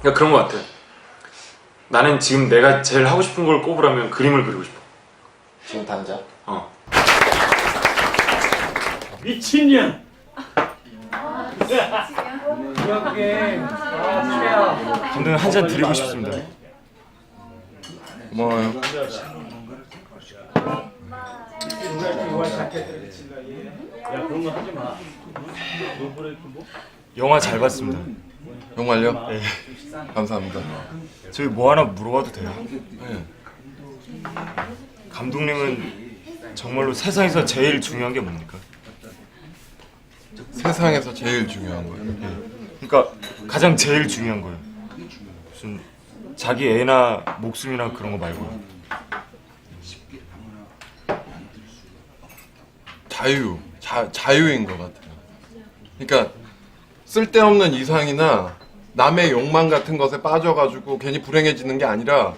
그러니까 그런 것 같아. 나는 지금 내가 제일 하고 싶은 걸 꼽으라면 그림을 그리고 싶어. 지금 당장? 미친년! 기억해. 최악. 감독님 한 잔 드리고 싶습니다. 고마워요. 야, 그런 거 하지 마. 영화 잘 봤습니다. 정말요? 네. 감사합니다. 저기 뭐 하나 물어봐도 돼요? 네. 감독님은 정말로 세상에서 제일 중요한 게 뭡니까? 세상에서 제일 중요한 거예요. 그러니까 가장 제일 중요한 거예요. 무슨 자기 애나 목숨이나 그런 거 말고요. 자유인 것 같아요. 그러니까 쓸데없는 이상이나 남의 욕망 같은 것에 빠져가지고 괜히 불행해지는 게 아니라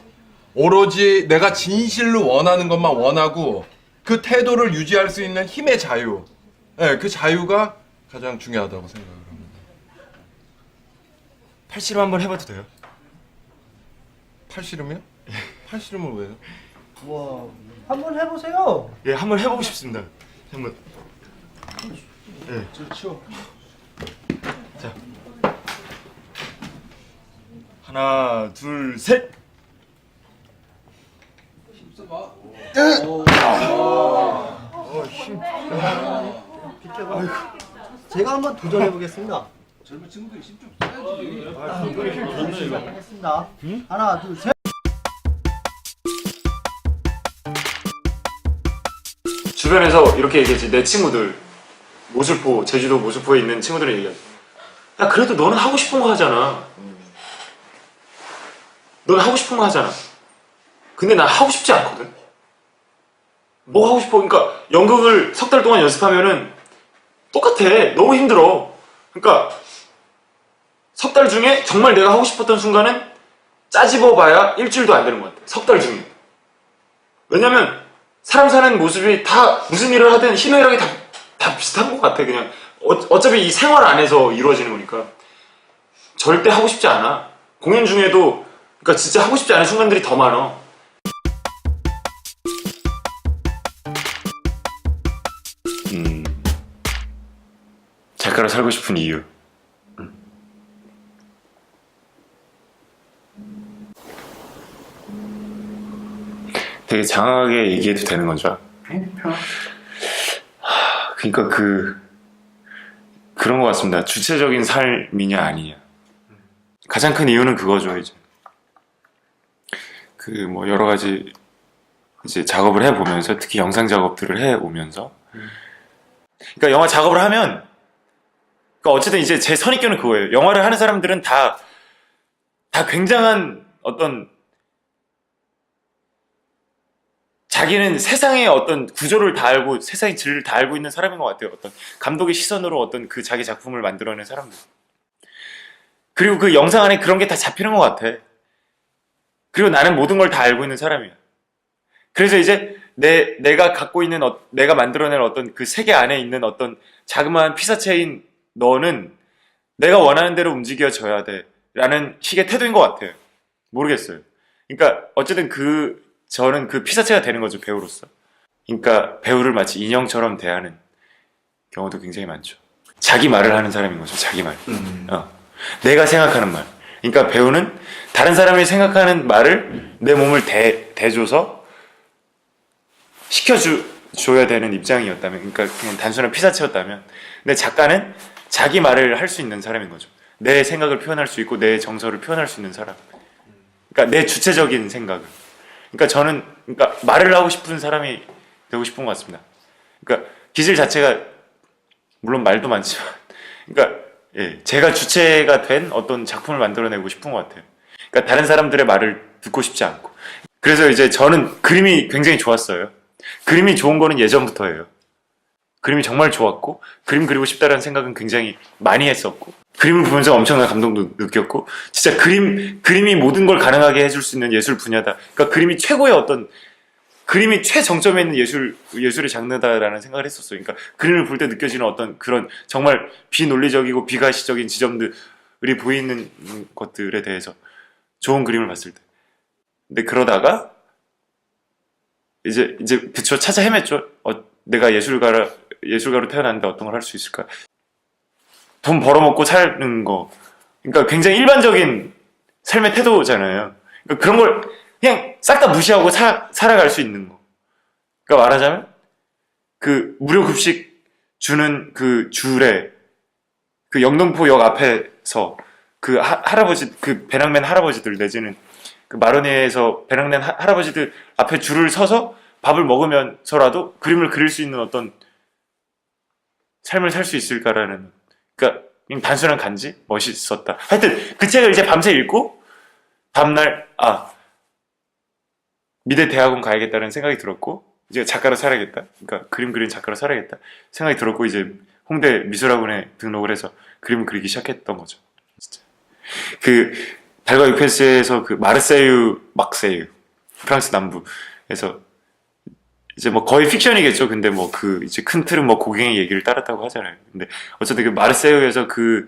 오로지 내가 진실로 원하는 것만 원하고 그 태도를 유지할 수 있는 힘의 자유. 네, 그 자유가 가장 중요하다고 생각을 합니다. 팔씨름 한번 해봐도 돼요? 팔씨름이요? 팔씨름을 왜요? 와, 한번 해보세요. 예, 한번 해보고 싶습니다. 한번. 예. 좋죠. 자. 하나, 둘, 셋. 힘. 비켜봐. 제가 한번 도전해 보겠습니다. 하겠습니다. 하나, 둘, 셋. 주변에서 이렇게 얘기했지. 내 친구들 모슬포, 제주도 모슬포에 있는 친구들이 얘기하지. 야, 그래도 너는 하고 싶은 거 하잖아. 너는 하고 싶은 거 하잖아. 근데 난 하고 싶지 않거든. 뭐 하고 싶어? 그러니까 연극을 석 달 동안 연습하면은 똑같아. 너무 힘들어. 그러니까 석 달 중에 정말 내가 하고 싶었던 순간은 짜집어봐야 일주일도 안 되는 것 같아. 석 달 중에. 왜냐면 사람 사는 모습이 다 무슨 일을 하든 희노애락이 다 비슷한 것 같아. 그냥 어차피 이 생활 안에서 이루어지는 거니까 절대 하고 싶지 않아. 공연 중에도 그러니까 진짜 하고 싶지 않은 순간들이 더 많아. 작가로 살고 싶은 이유. 되게 장황하게 얘기해도 되는 거죠. 그러니까 그런 것 같습니다. 주체적인 삶이냐 아니냐. 가장 큰 이유는 그거죠. 이제 뭐 여러 가지 이제 작업을 해보면서, 특히 영상 작업들을 해오면서, 그러니까 영화 작업을 하면, 그러니까 어쨌든 이제 제 선입견은 그거예요. 영화를 하는 사람들은 다 굉장한 어떤, 자기는 세상의 어떤 구조를 다 알고 세상의 질을 다 알고 있는 사람인 것 같아요. 어떤 감독의 시선으로 어떤 그 자기 작품을 만들어낸 사람들. 그리고 그 영상 안에 그런 게 다 잡히는 것 같아. 그리고 나는 모든 걸 다 알고 있는 사람이야. 그래서 이제 내가 갖고 있는 내가 만들어낸 어떤 그 세계 안에 있는 어떤 자그마한 피사체인 너는 내가 원하는 대로 움직여져야 돼 라는 식의 태도인 것 같아요. 모르겠어요. 그러니까 어쨌든 저는 그 피사체가 되는 거죠, 배우로서. 그러니까 배우를 마치 인형처럼 대하는 경우도 굉장히 많죠. 자기 말을 하는 사람인 거죠, 자기 말. 내가 생각하는 말. 그러니까 배우는 다른 사람이 생각하는 말을 내 몸을 대줘서 시켜줘야 되는 입장이었다면, 그러니까 그냥 단순한 피사체였다면, 근데 작가는 자기 말을 할 수 있는 사람인 거죠. 내 생각을 표현할 수 있고 내 정서를 표현할 수 있는 사람. 그러니까 내 주체적인 생각을. 그러니까 저는 말을 하고 싶은 사람이 되고 싶은 것 같습니다. 그러니까 기질 자체가 물론 말도 많지만, 그러니까 제가 주체가 된 어떤 작품을 만들어내고 싶은 것 같아요. 그러니까 다른 사람들의 말을 듣고 싶지 않고. 그래서 이제 저는 그림이 굉장히 좋았어요. 그림이 좋은 거는 예전부터예요. 그림이 정말 좋았고, 그림 그리고 싶다라는 생각은 굉장히 많이 했었고, 그림을 보면서 엄청난 감동도 느꼈고, 진짜 그림이 모든 걸 가능하게 해줄 수 있는 예술 분야다. 그러니까 그림이 최정점에 있는 예술의 장르다라는 생각을 했었어요. 그러니까 그림을 볼 때 느껴지는 어떤 그런 정말 비논리적이고 비가시적인 지점들, 보이는 것들에 대해서 좋은 그림을 봤을 때. 근데 그러다가 이제 그쵸, 찾아 헤맸죠. 내가 예술가로 태어났는데 어떤 걸 할 수 있을까? 돈 벌어먹고 사는 거. 그러니까 굉장히 일반적인 삶의 태도잖아요. 그러니까 그런 걸 그냥 싹 다 무시하고 살아갈 수 있는 거. 그러니까 말하자면 그 무료 급식 주는 그 줄에 그 영등포역 앞에서 그 할아버지, 그 배낭맨 할아버지들 내지는 그 마로니에서 배낭맨 할아버지들 앞에 줄을 서서 밥을 먹으면서라도 그림을 그릴 수 있는 어떤 삶을 살 수 있을까라는, 그러니까 그냥 단순한 간지 멋있었다. 하여튼 그 책을 이제 밤새 읽고 다음날 미대 대학원 가야겠다는 생각이 들었고, 이제 작가로 살아야겠다, 그러니까 그림 그리는 작가로 살아야겠다 생각이 들었고, 이제 홍대 미술학원에 등록을 해서 그림을 그리기 시작했던 거죠. 진짜. 그 달과 유펜스에서 그 막세유 프랑스 남부에서 이제 뭐 거의 픽션이겠죠. 근데 뭐 그 이제 큰 틀은 뭐 고갱의 얘기를 따랐다고 하잖아요. 근데 어쨌든 그 마르세유에서 그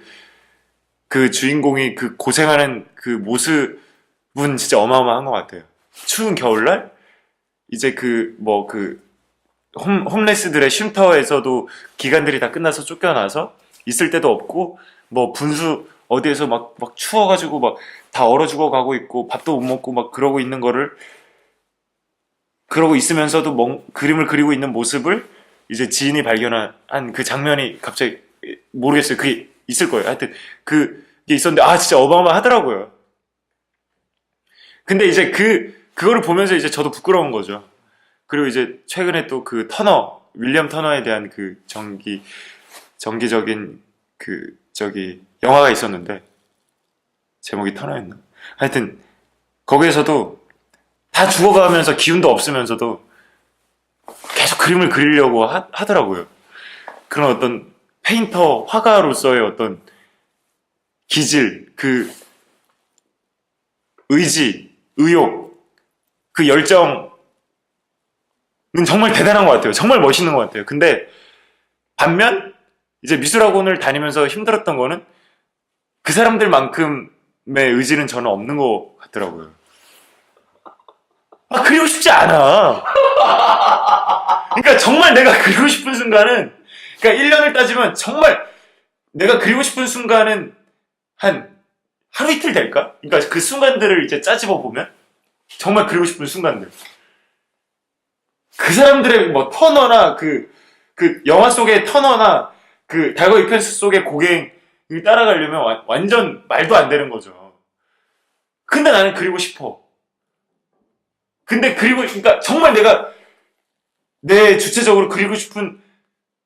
주인공이 그 고생하는 그 모습은 진짜 어마어마한 것 같아요. 추운 겨울날 이제 홈레스들의 쉼터에서도 기간들이 다 끝나서 쫓겨나서 있을 데도 없고, 뭐 분수 어디에서 막 추워가지고 막 다 얼어 죽어가고 있고 밥도 못 먹고 막 그러고 있는 거를, 그러고 있으면서도 그림을 그리고 있는 모습을 이제 지인이 발견한 그 장면이 갑자기, 모르겠어요, 그게 있을 거예요. 하여튼 그게 있었는데 진짜 어마어마하더라고요. 근데 이제 그거를 보면서 이제 저도 부끄러운 거죠. 그리고 이제 최근에 또 그 윌리엄 터너에 대한 그 정기적인 영화가 있었는데, 제목이 터너였나? 하여튼 거기에서도 다 죽어가면서 기운도 없으면서도 계속 그림을 그리려고 하더라고요. 그런 어떤 페인터, 화가로서의 어떤 기질, 그 의지, 의욕, 그 열정은 정말 대단한 것 같아요. 정말 멋있는 것 같아요. 근데 반면 이제 미술학원을 다니면서 힘들었던 거는 그 사람들만큼의 의지는 저는 없는 것 같더라고요. 그리고 싶지 않아. 그러니까 정말 내가 그리고 싶은 순간은, 그러니까 1년을 따지면 정말 내가 그리고 싶은 순간은 한 하루 이틀 될까? 그러니까 그 순간들을 이제 짜집어 보면 정말 그리고 싶은 순간들. 그 사람들의 뭐 터너나 그 영화 속의 터너나 그 달과 유펜스 속의 고갱을 따라가려면 완전 말도 안 되는 거죠. 근데 나는 그리고 싶어. 근데 그러니까 정말 내가 내 주체적으로 그리고 싶은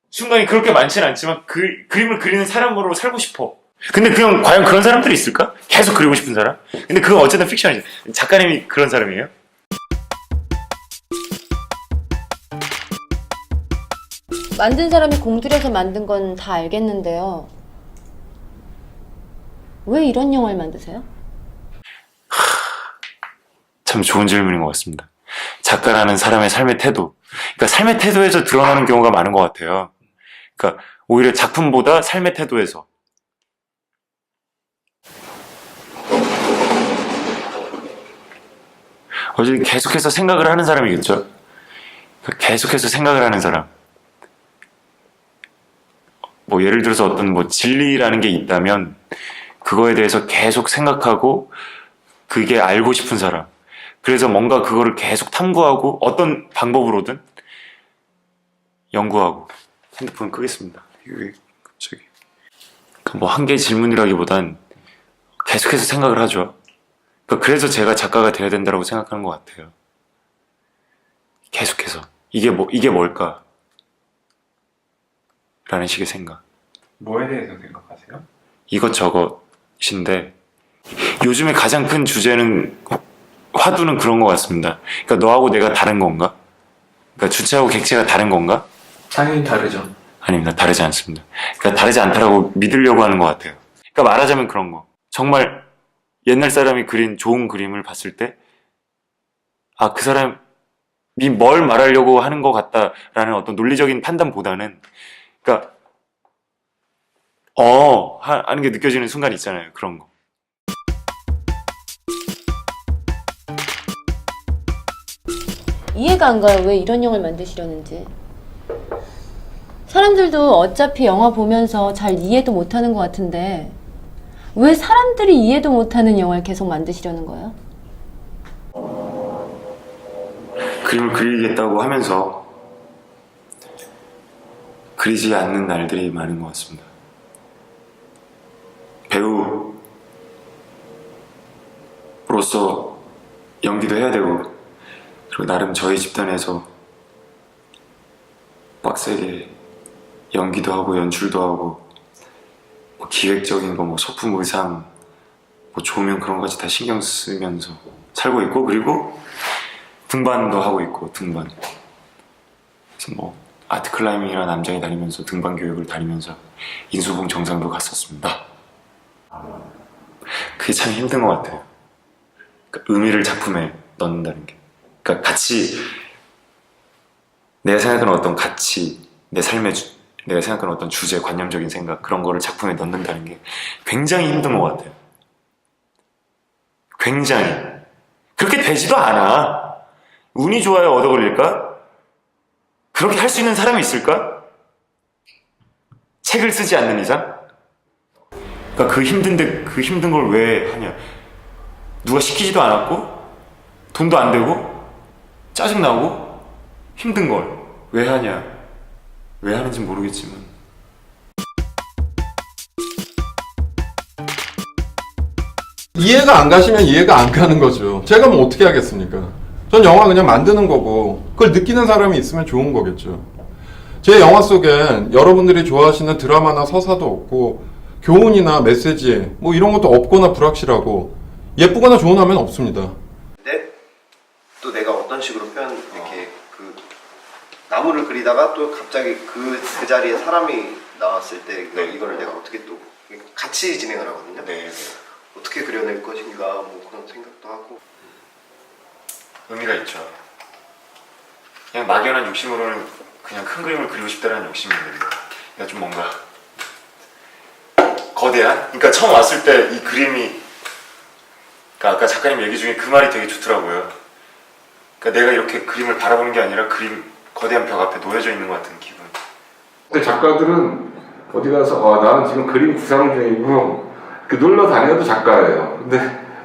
순간이 그렇게 많지는 않지만 그림을 그리는 사람으로 살고 싶어. 근데 과연 그런 사람들이 있을까? 계속 그리고 싶은 사람? 근데 그건 어쨌든 픽션이죠. 작가님이 그런 사람이에요? 만든 사람이 공들여서 만든 건 다 알겠는데요. 왜 이런 영화를 만드세요? 참 좋은 질문인 것 같습니다. 작가라는 사람의 삶의 태도. 그러니까 삶의 태도에서 드러나는 경우가 많은 것 같아요. 그러니까 오히려 작품보다 삶의 태도에서. 어쨌든 계속해서 생각을 하는 사람이겠죠. 계속해서 생각을 하는 사람. 뭐 예를 들어서 어떤 뭐 진리라는 게 있다면 그거에 대해서 계속 생각하고 그게 알고 싶은 사람. 그래서 뭔가 그거를 계속 탐구하고 어떤 방법으로든 연구하고. 핸드폰 끄겠습니다. 이게 갑자기 뭐 한 개의 질문이라기보단 계속해서 생각을 하죠. 그래서 제가 작가가 돼야 된다고 생각하는 것 같아요. 계속해서 이게 뭘까? 라는 식의 생각. 뭐에 대해서 생각하세요? 이것저것인데 요즘에 가장 큰 주제는 화두는 그런 것 같습니다. 그러니까 너하고 내가 다른 건가? 그러니까 주체하고 객체가 다른 건가? 당연히 다르죠. 아닙니다. 다르지 않습니다. 그러니까 다르지 않다라고 믿으려고 하는 것 같아요. 그러니까 말하자면 그런 거. 정말 옛날 사람이 그린 좋은 그림을 봤을 때 그 사람이 뭘 말하려고 하는 것 같다라는 어떤 논리적인 판단보다는, 그러니까 하는 게 느껴지는 순간 있잖아요. 그런 거. 이해가 안 가요. 왜 이런 영화를 만드시려는지. 사람들도 어차피 영화 보면서 잘 이해도 못하는 것 같은데 왜 사람들이 이해도 못하는 영화를 계속 만드시려는 거예요? 그림을 그리겠다고 하면서 그리지 않는 날들이 많은 것 같습니다. 배우로서 연기도 해야 되고, 그리고 나름 저희 집단에서 빡세게 연기도 하고 연출도 하고 뭐 기획적인 거, 뭐 소품 의상, 뭐 조명 그런 거까지 다 신경 쓰면서 살고 있고, 그리고 등반도 하고 있고, 등반. 그래서 뭐 아트 클라이밍이나 남장이 다니면서 등반 교육을 다니면서 인수봉 정상도 갔었습니다. 그게 참 힘든 것 같아요. 그러니까 의미를 작품에 넣는다는 게. 그러니까 같이 내가 생각하는 어떤 가치, 내가 생각하는 어떤 주제, 관념적인 생각, 그런 거를 작품에 넣는다는 게 굉장히 힘든 것 같아요. 굉장히. 그렇게 되지도 않아. 운이 좋아야 얻어 걸릴까? 그렇게 할 수 있는 사람이 있을까? 책을 쓰지 않는 이상? 그러니까 그 힘든 걸 왜 하냐? 누가 시키지도 않았고, 돈도 안 되고, 짜증나고, 힘든 걸 왜 하냐? 왜 하는지 모르겠지만. 이해가 안 가시면 이해가 안 가는 거죠. 제가 뭐 어떻게 하겠습니까? 전 영화 그냥 만드는 거고, 그걸 느끼는 사람이 있으면 좋은 거겠죠. 제 영화 속엔 여러분들이 좋아하시는 드라마나 서사도 없고, 교훈이나 메시지, 뭐 이런 것도 없거나 불확실하고, 예쁘거나 좋은 화면 없습니다. 근데 또 내가 어떤 식으로 이렇게 그 나무를 그리다가 또 갑자기 그 자리에 사람이 나왔을 때 이거를 내가 어떻게 또 같이 진행을 하거든요. 어떻게 그려낼 것인가 뭐 그런 생각도 하고. 의미가 있죠. 그냥 막연한 욕심으로는 그냥 큰 그림을 그리고 싶다는 욕심이 있는데, 그러니까 좀 뭔가 거대한? 그러니까 처음 왔을 때 이 그림이, 그러니까 아까 작가님 얘기 중에 그 말이 되게 좋더라고요. 그러니까 내가 이렇게 그림을 바라보는 게 아니라 거대한 벽 앞에 놓여져 있는 것 같은 기분. 근데 작가들은 어디 가서 나는 지금 그림 구상 중이고 놀러 다녀도 작가예요. 근데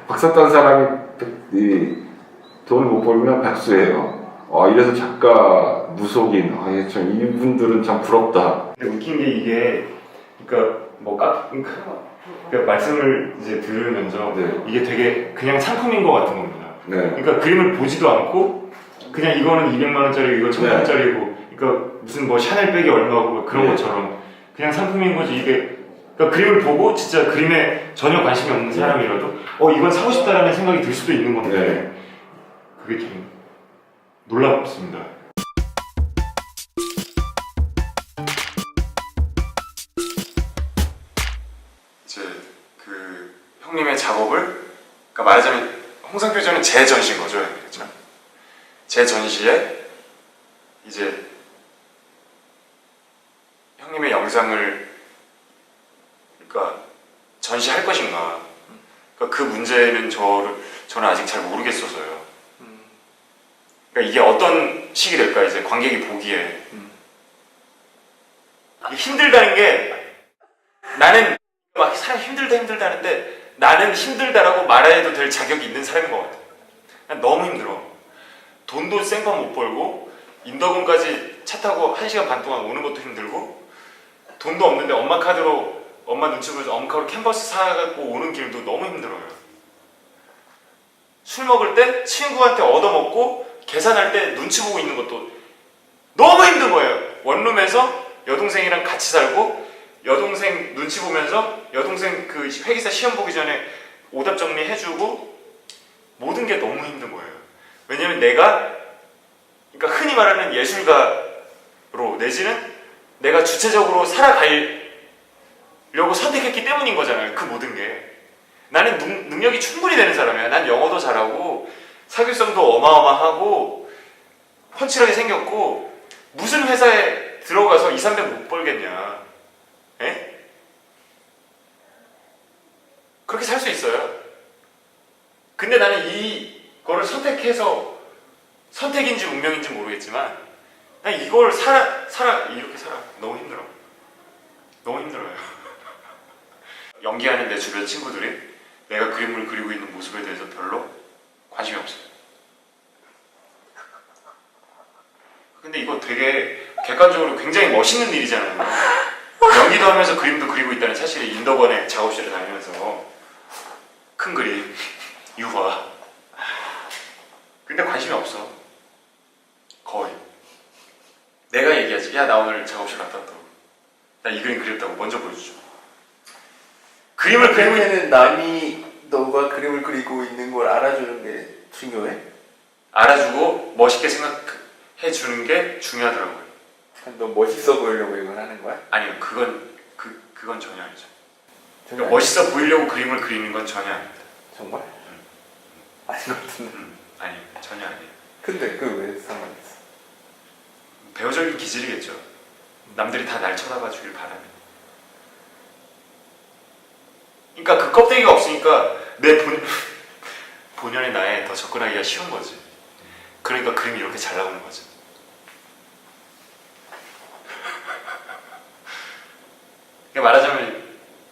박사 딴 사람이 돈을 못 벌면 백수예요. 이래서 작가 무속인. 참 이분들은 참 부럽다. 근데 웃긴 게 이게, 그러니까 그러니까 말씀을 이제 들으면서 이게 되게 그냥 상품인 것 같은 겁니다. 그러니까 그림을 보지도 않고 그냥 이거는 200만 원짜리, 이거 1000만 원짜리고, 그러니까 무슨 뭐 샤넬백이 얼마고 그런 것처럼 그냥 상품인 거지. 이게 그러니까 그림을 보고 진짜 그림에 전혀 관심이 없는 사람이라도 이건 사고 싶다라는 생각이 들 수도 있는 건데 그게 좀 놀랍습니다. 이제 그 형님의 작업을, 그러니까 말하자면 홍상표전은 제 전시인 거죠, 그렇죠? 제 전시에 이제 형님의 영상을 그러니까 전시할 것인가, 그러니까 그 문제는 저는 아직 잘 모르겠어서요. 그러니까 이게 어떤 식이 될까, 이제 관객이 보기에. 이게 힘들다는 게, 나는 막 사람 힘들다 하는데 나는 힘들다라고 말해도 될 자격이 있는 사람인 것 같아. 난 너무 힘들어. 돈도 생판 못 벌고 인더군까지 차 타고 1시간 반 동안 오는 것도 힘들고, 돈도 없는데 엄마 카드로, 엄마 눈치 보면서 엄마 카드로 캔버스 사갖고 오는 길도 너무 힘들어요. 술 먹을 때 친구한테 얻어먹고 계산할 때 눈치 보고 있는 것도 너무 힘든 거예요. 원룸에서 여동생이랑 같이 살고, 여동생 눈치 보면서 여동생 그 회계사 시험 보기 전에 오답 정리해주고, 모든 게 너무 힘든 거예요. 왜냐면 내가, 그러니까 흔히 말하는 예술가로 내지는 내가 주체적으로 살아가려고 선택했기 때문인 거잖아요. 그 모든 게. 나는 능력이 충분히 되는 사람이야. 난 영어도 잘하고 사교성도 어마어마하고 펀치하게 생겼고, 무슨 회사에 들어가서 200, 300 못 벌겠냐. 에? 근데 나는 이거를 선택해서 선택인지 운명인지 모르겠지만 난 이걸 이렇게 살아. 너무 힘들어. 너무 힘들어요. 연기하는 내 주변 친구들이 내가 그림을 그리고 있는 모습에 대해서 별로 관심이 없어요. 근데 이거 되게 객관적으로 굉장히 멋있는 일이잖아요. 연기도 하면서 그림도 그리고 있다는 사실이 인덕원의 작업실에 다니면서 큰 그림, 유화. 근데 관심이 없어. 거의. 내가 얘기하지. 야, 나 오늘 작업실 갔다 왔다고. 나 이 그림 그렸다고 먼저 보여주죠. 그림을 그리고 그러면은 남이 너가 그림을 그리고 있는 걸 알아주는 게 중요해? 알아주고 멋있게 생각해 주는 게 중요하더라고요. 너 멋있어 보이려고 이걸 하는 거야? 아니요, 그건 전혀 아니죠. 전혀 그러니까 멋있어 보이려고 그림을 그리는 건 전혀 아닙니다. 정말? 아닌 것 같은데. 아니요, 전혀 아니에요. 근데 그 왜 상관있어? 배우적인 기질이겠죠. 남들이 다 날 쳐다봐 주길 바라는. 그러니까 그 껍데기가 없으니까 내 본연의 나에 더 접근하기가 쉬운 거지. 그러니까 그림이 이렇게 잘 나오는 거지. 그러니까 말하자면,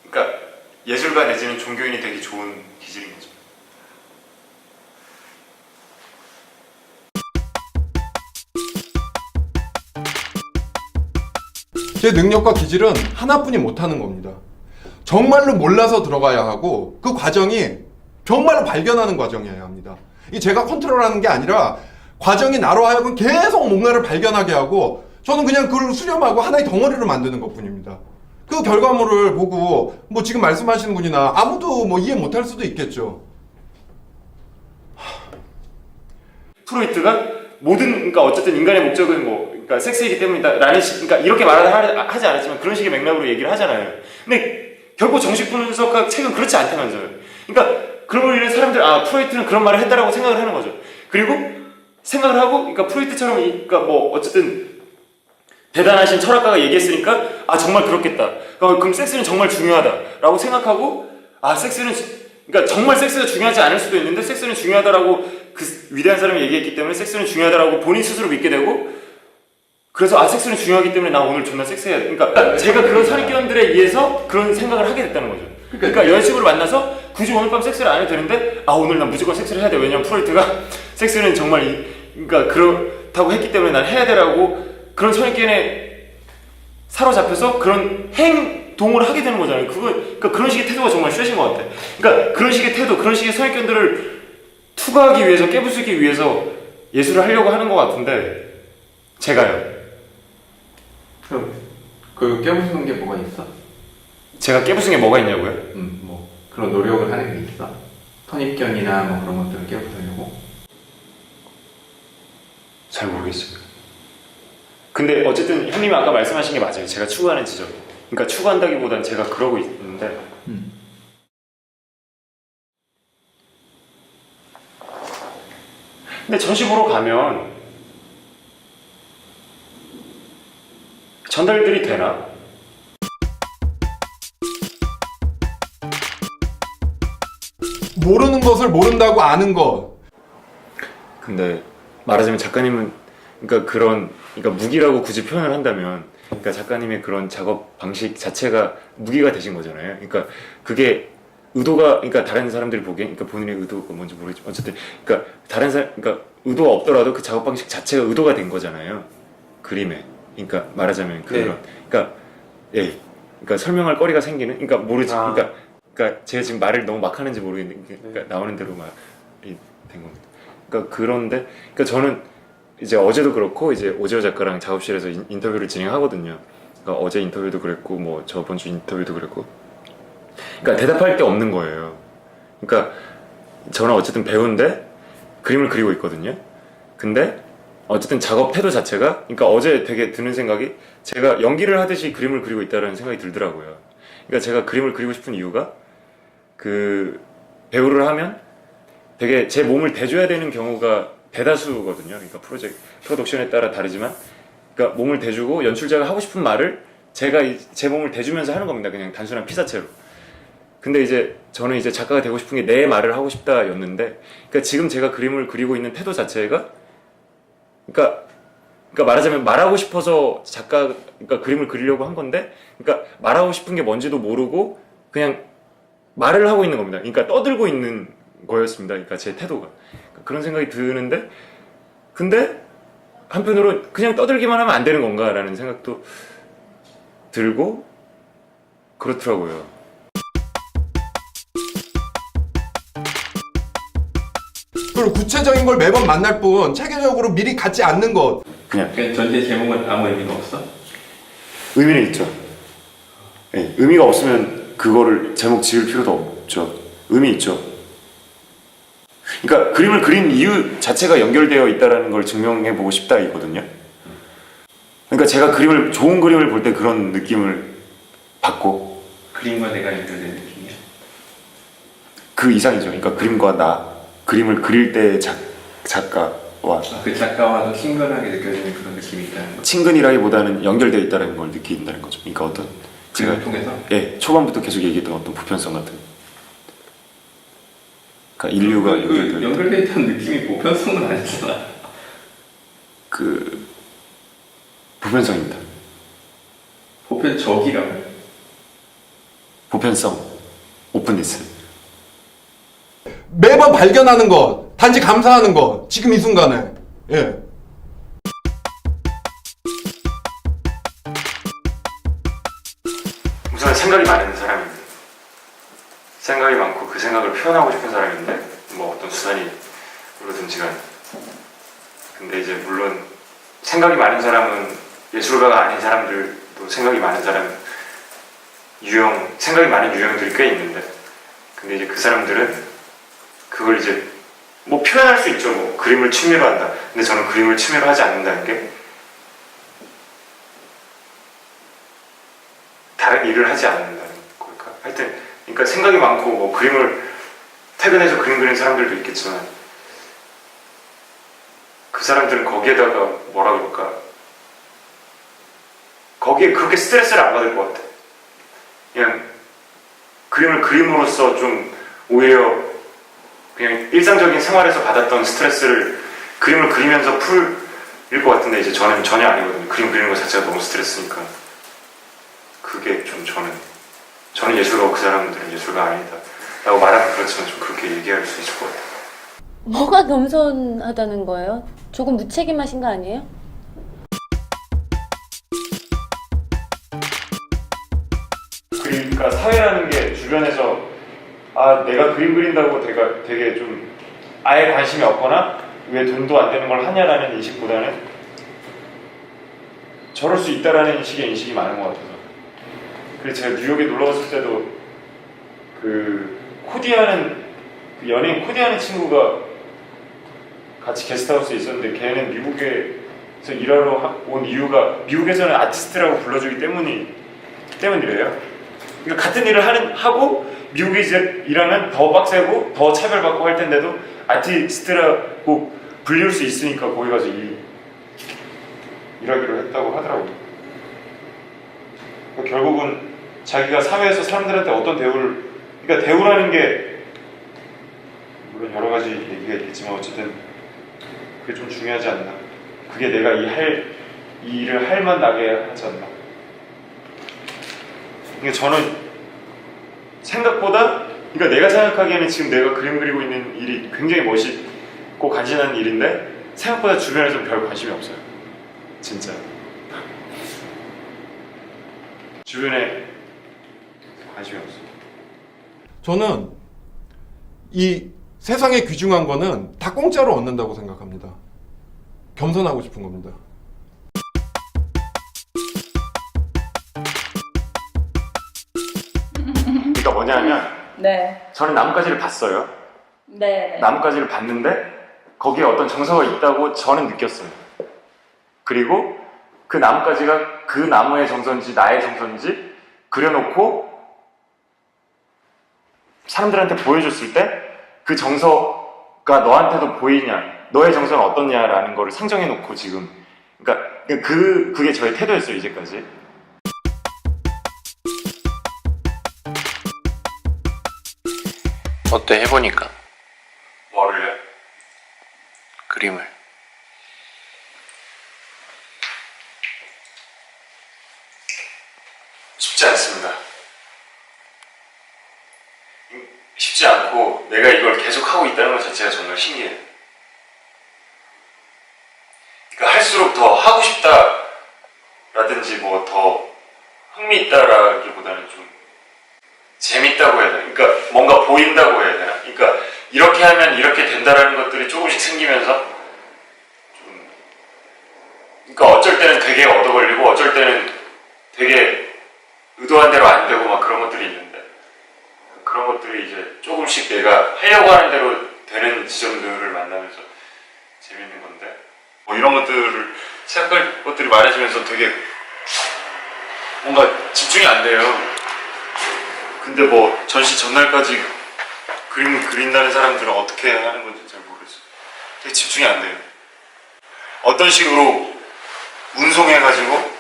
그러니까 예술가 내지는 종교인이 되기 좋은 기질인 거죠. 제 능력과 기질은 하나뿐이 못하는 겁니다. 정말로 몰라서 들어가야 하고 그 과정이 정말로 발견하는 과정이어야 합니다. 이 제가 컨트롤하는 게 아니라 과정이 나로 하여금 계속 뭔가를 발견하게 하고 저는 그냥 그걸 수렴하고 하나의 덩어리로 만드는 것뿐입니다. 그 결과물을 보고 뭐 지금 말씀하시는 분이나 아무도 뭐 이해 못할 수도 있겠죠. 프로이트가 모든, 그러니까 어쨌든 인간의 목적은 뭐, 그러니까 섹스이기 때문이다라는 그러니까 이렇게 하지 않았지만 그런 식의 맥락으로 얘기를 하잖아요. 근데 결국 정식 분석학 책은 그렇지 않다면서요. 그러니까 그런 일은 사람들 프로이트는 그런 말을 했다라고 생각을 하는 거죠. 그리고 생각을 하고, 그러니까 프로이트처럼, 그러니까 뭐 어쨌든 대단하신 철학가가 얘기했으니까 정말 그렇겠다. 그럼 섹스는 정말 중요하다라고 생각하고 섹스는 그러니까 정말 섹스가 중요하지 않을 수도 있는데 섹스는 중요하다라고 그 위대한 사람이 얘기했기 때문에 섹스는 중요하다라고 본인 스스로 믿게 되고 그래서 섹스는 중요하기 때문에 나 오늘 존나 섹스해야 돼. 그러니까 제가 그런 선입견들에 의해서 그런 생각을 하게 됐다는 거죠. 그러니까 여자친구를 만나서 굳이 오늘 밤 섹스를 안 해도 되는데 오늘 난 무조건 섹스를 해야 돼. 왜냐면 프로이트가 sek스는 정말 그러니까 그렇다고 했기 때문에 난 해야 되라고 그런 선입견에 사로잡혀서 그런 행동을 하게 되는 거잖아요. 그러니까 그런 식의 태도가 정말 쉐신 것 같아. 그러니까 그런 식의 태도, 그런 식의 선입견들을 투과하기 위해서, 깨부수기 위해서 예술을 하려고 하는 것 같은데 제가요. 그럼 그 깨부수는 게 뭐가 있어? 제가 깨부순 게 뭐가 있냐고요? 뭐 그런 노력을 하는 게 있어? 선입견이나 뭐 그런 것들을 깨부수려고? 잘 모르겠어요. 근데 어쨌든 형님이 아까 말씀하신 게 맞아요. 제가 추구하는 지점. 그러니까 추구한다기보단 제가 그러고 있는데 근데 전시 보러 가면 전달들이 되나? 모르는 것을 모른다고 아는 것. 근데 말하자면 작가님은 그러니까 무기라고 굳이 표현을 한다면 그러니까 작가님의 그런 작업 방식 자체가 무기가 되신 거잖아요. 그러니까 그게 의도가 그러니까 다른 사람들이 보기엔 그러니까 본인의 의도가 뭔지 모르겠지만 어쨌든 그러니까 다른 사람 그러니까 의도가 없더라도 그 작업 방식 자체가 의도가 된 거잖아요. 그림에. 그러니까 말하자면 그런 그러니까 그러니까 설명할 거리가 생기는 그러니까 모르지 그러니까 제가 지금 말을 너무 막 하는지 모르겠는데 그러니까 나오는 대로 말이 된 겁니다. 그러니까 그런데 그러니까 저는 이제 어제도 그렇고 이제 오재호 작가랑 작업실에서 인터뷰를 진행하거든요. 그러니까 어제 인터뷰도 그랬고 뭐 저번 주 인터뷰도 그랬고 그러니까 대답할 게 없는 거예요. 그러니까 저는 어쨌든 배우인데 그림을 그리고 있거든요. 근데 어쨌든 작업 태도 자체가 그러니까 어제 되게 드는 생각이 제가 연기를 하듯이 그림을 그리고 있다는 생각이 들더라고요. 그러니까 제가 그림을 그리고 싶은 이유가 그 배우를 하면 되게 제 몸을 대줘야 되는 경우가 대다수거든요. 그러니까 프로덕션에 따라 다르지만 그러니까 몸을 대주고 연출자가 하고 싶은 말을 제가 제 몸을 대주면서 하는 겁니다. 그냥 단순한 피사체로. 근데 이제 저는 이제 작가가 되고 싶은 게 내 말을 하고 싶다였는데, 그러니까 지금 제가 그림을 그리고 있는 태도 자체가, 그러니까 말하자면 말하고 싶어서 그러니까 그림을 그리려고 한 건데, 그러니까 말하고 싶은 게 뭔지도 모르고 그냥 말을 하고 있는 겁니다. 그러니까 떠들고 있는 거였습니다. 그러니까 제 태도가. 그러니까 그런 생각이 드는데, 근데 한편으로 그냥 떠들기만 하면 안 되는 건가라는 생각도 들고 그렇더라고요. 그리고 구체적인 걸 매번 만날 뿐 체계적으로 미리 갖지 않는 것. 그냥 그 전체 제목은 아무 의미가 없어? 의미는 있죠. 네, 의미가 없으면 그거를 제목 지을 필요도 없죠. 의미 있죠. 그러니까 그림을 그린 이유 자체가 연결되어 있다는 걸 증명해 보고 싶다 이거든요. 그러니까 제가 좋은 그림을 볼 때 그런 느낌을 받고, 그림과 내가 연결된 느낌이야? 그 이상이죠. 그러니까 그림과 그림을 그릴 때 작가와 그 작가와도 친근하게 느껴지는 그런 느낌이 있다는 거지. 친근이라기보다는 연결되어 있다는 걸 느낀다는 거죠. 그러니까 어떤 그림을 통해서? 초반부터 계속 얘기했던 어떤 보편성 같은, 그러니까 인류가 그 연결돼 있다는 느낌이 보편성은 아니잖아. 그 보편성입니다. 보편적이라고. 보편성, 오픈니스. 매번 발견하는 것, 단지 감사하는 것, 지금 이 순간에. 예. 우선 생각이 많은 사람입니다. 생각이 많고 그 생각을 표현하고 싶은 사람인데, 뭐 어떤 수단이 그러든지 간에. 근데 이제 물론 생각이 많은 사람은 예술가가 아닌 사람들도 생각이 많은 사람 생각이 많은 유형들이 꽤 있는데, 근데 이제 그 사람들은 그걸 이제 뭐 표현할 수 있죠. 뭐 그림을 취미로 한다. 근데 저는 그림을 취미로 하지 않는다는 게, 다른 일을 하지 않는다는 걸까? 하여튼 그러니까 생각이 많고 뭐 그림을 퇴근해서 그림 그리는 사람들도 있겠지만, 그 사람들은 거기에다가 뭐라 그럴까, 거기에 그렇게 스트레스를 안 받을 것 같아. 그냥 그림을 그림으로써 좀 오히려 그냥 일상적인 생활에서 받았던 스트레스를 그림을 그리면서 풀릴 것 같은데, 이제 저는 전혀 아니거든요. 그림 그리는 것 자체가 너무 스트레스니까. 그게 좀 저는 예술가고 그 사람들은 예술가 아니다 라고 말하면 그렇지만 좀 그렇게 얘기할 수 있을 것 같아요. 뭐가 겸손하다는 거예요? 조금 무책임하신 거 아니에요? 그러니까 사회라는 게 주변에서 내가 그림 그린다고 되게 좀 아예 관심이 없거나 왜 돈도 안 되는 걸 하냐라는 인식보다는 저럴 수 있다라는 식의 인식이 많은 것 같아서. 그래서 제가 뉴욕에 놀러 갔을 때도 그 연예인 코디하는 친구가 같이 게스트하우스에 있었는데, 걔는 미국에서 일하러 온 이유가 미국에서는 아티스트라고 불러주기 때문이래요. 그러니까 같은 일을 하고 미국에 이제 일하면 더 빡세고 더 차별받고 할 텐데도 아티스트라고 불릴 수 있으니까 거기 가서 일하기로 했다고 하더라고요. 그러니까 결국은 자기가 사회에서 사람들한테 어떤 그러니까 대우라는 게 물론 여러 가지 얘기가 있겠지만 어쨌든 그게 좀 중요하지 않나. 그게 내가 이 일을 할 만 나게 하지 않나. 그러니까 저는 생각보다, 그러니까 내가 생각하기에는 지금 내가 그림 그리고 있는 일이 굉장히 멋있고 간지나는 일인데, 생각보다 주변에서는 별 관심이 없어요. 진짜. 주변에 관심이 없어요. 저는 이 세상에 귀중한 거는 다 공짜로 얻는다고 생각합니다. 겸손하고 싶은 겁니다. 그러니까 뭐냐면, 네. 저는 나뭇가지를 봤어요. 네. 나뭇가지를 봤는데 거기에 어떤 정서가 있다고 저는 느꼈어요. 그리고 그 나뭇가지가 그 나무의 정서인지 나의 정서인지 그려놓고 사람들한테 보여줬을 때 그 정서가 너한테도 보이냐, 너의 정서는 어떻냐라는 거를 상정해놓고 지금, 그러니까 그게 저의 태도였어요, 이제까지. 어때 해보니까? 뭐를요? 그림을. 쉽지 않습니다. 쉽지 않고 내가 이걸 계속 하고 있다는 것 자체가 정말 신기해요. 그러니까 할수록 더 하고 싶다라든지 뭐 더 흥미있다라기보다는 좀 재밌다고 해야 되나? 그러니까 뭔가 보인다고 해야 되나? 그러니까 이렇게 하면 이렇게 된다라는 것들이 조금씩 생기면서 좀 그러니까 어쩔 때는 되게 얻어 걸리고 어쩔 때는 되게 의도한 대로 안 되고 막 그런 것들이 있는데 그런 것들이 이제 조금씩 내가 하려고 하는 대로 되는 지점들을 만나면서 재밌는 건데 뭐 이런 것들을 생각할 것들이 많아지면서 되게 뭔가 집중이 안 돼요. 근데 뭐 전시 전날까지 그림을 그린다는 사람들은 어떻게 하는 건지 잘 모르겠어요. 되게 집중이 안 돼요. 어떤 식으로 운송해가지고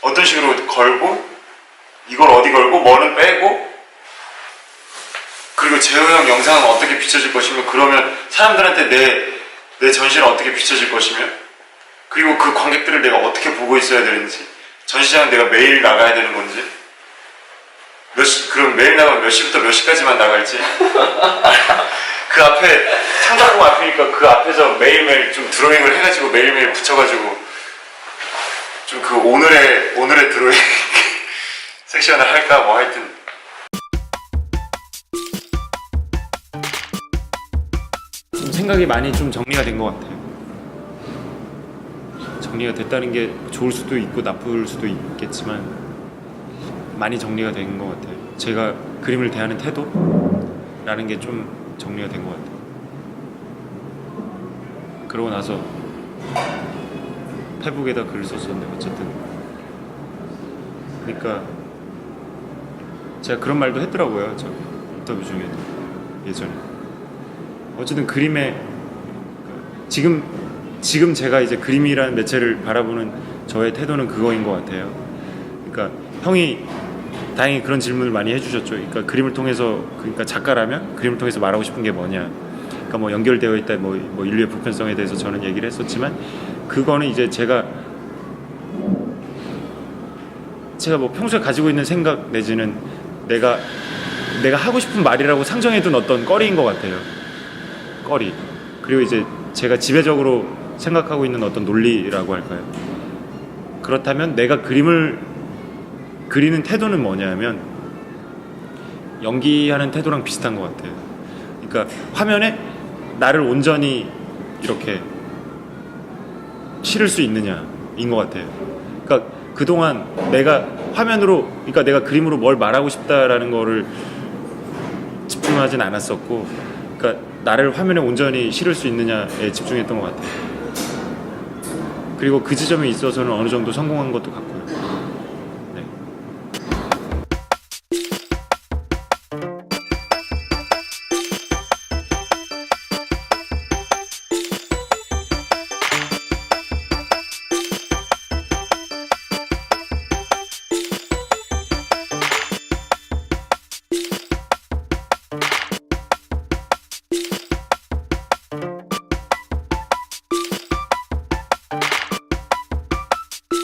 어떤 식으로 걸고 이걸 어디 걸고 뭐는 빼고 그리고 재호 형 영상은 어떻게 비춰질 것이며 그러면 사람들한테 내 전시는 어떻게 비춰질 것이며 그리고 그 관객들을 내가 어떻게 보고 있어야 되는지 전시장은 내가 매일 나가야 되는 건지 그럼 매일 나가면 몇 시부터 몇 시까지만 나갈지 그 앞에 창작품 앞이니까 그 앞에서 매일매일 좀 드로잉을 해가지고 매일매일 붙여가지고 좀 그 오늘의 드로잉 섹션을 할까 뭐 하여튼 좀 생각이 많이 좀 정리가 된 것 같아요. 정리가 됐다는 게 좋을 수도 있고 나쁠 수도 있겠지만 많이 정리가 된 것 같아요. 제가 그림을 대하는 태도라는 게 좀 정리가 된 것 같아요. 그러고 나서 페북에다 글을 썼었는데 어쨌든 그러니까 제가 그런 말도 했더라고요. 저 인터뷰 중에도 예전에 어쨌든 그림에 지금 제가 이제 그림이라는 매체를 바라보는 저의 태도는 그거인 것 같아요. 그러니까 형이 다행히 그런 질문을 많이 해주셨죠. 그러니까 그림을 통해서 그러니까 작가라면 그림을 통해서 말하고 싶은 게 뭐냐. 그러니까 뭐 연결되어 있다 뭐 인류의 보편성에 대해서 저는 얘기를 했었지만 그거는 이제 제가 뭐 평소에 가지고 있는 생각 내지는 내가 하고 싶은 말이라고 상정해둔 어떤 거리인 것 같아요. 거리. 그리고 이제 제가 지배적으로 생각하고 있는 어떤 논리라고 할까요? 그렇다면 내가 그림을 그리는 태도는 뭐냐면 연기하는 태도랑 비슷한 것 같아요. 그러니까 화면에 나를 온전히 이렇게 실을 수 있느냐인 것 같아요. 그러니까 그동안 내가 화면으로 그러니까 내가 그림으로 뭘 말하고 싶다라는 거를 집중하진 않았었고 그러니까 나를 화면에 온전히 실을 수 있느냐에 집중했던 것 같아요. 그리고 그 지점에 있어서는 어느 정도 성공한 것도 같고요.